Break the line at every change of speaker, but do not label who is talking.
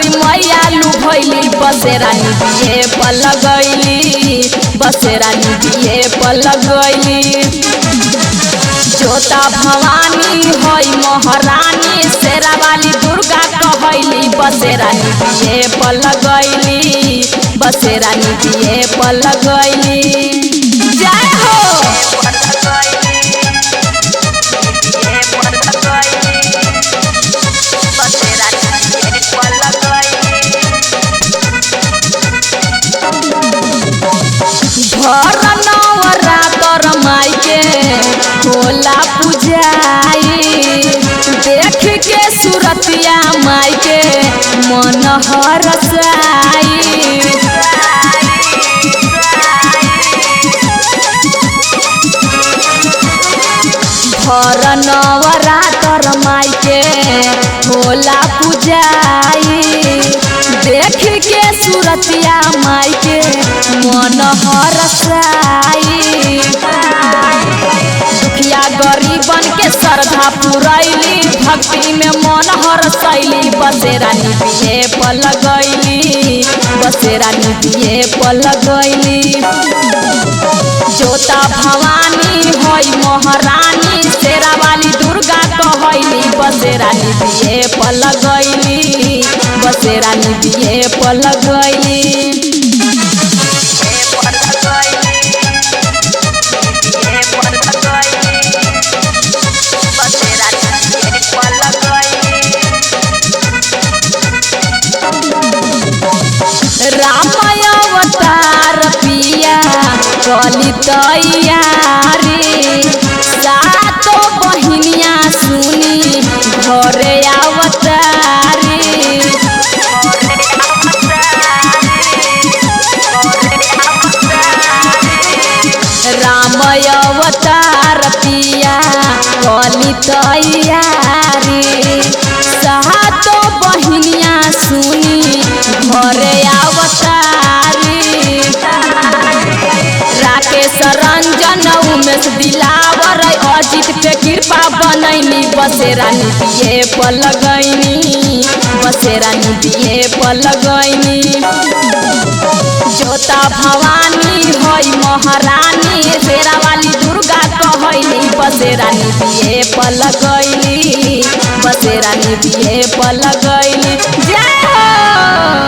मोरी मैया लुभैली बसेरा निबिये पलगैली बसेरा निबिये पलगैली। जोता भवानी हई महारानी शेरा वाली दुर्गा कहैली बसेरा निबिये पलगैली बसेरा निबिये पलगैली। जय हो भर नवरातर माई के होला पूजाई देख के सुरतिया माई के मन हरसाई। भर नवरातर माई के होला पूजाई देख के सुरतिया माई के मन हरसाई। दुखिया गरीबन के श्रद्धा पुरैली भक्ति में मन हरसैली बसेरा निबिये पलगैली बसेरा निबिये पलगैली। जोता भवानी हई महारानी शेरा वाली दुर्गा कहैली बसेरा निबिये पलगैली बसेरा निबिये पलगैली। राम अवतार पिया कली तैयारी सातो बहिनिया सुनी घरे अवतारी। राम अवतार पिया कली तैयारी सातो बहिनिया सुनी घरे अवतारी। राकेश रंजन उमेश दिलावर अजित पे कृपा बनैली बसेरा निबिये पलगैनी बसेरा निबिये पलगैनी। जोता भवानी हई महारानी शेरा वाली दुर्गा कहैली बसेरा निबिये पलगैली बसेरा निबिये पलगैली। जय हो।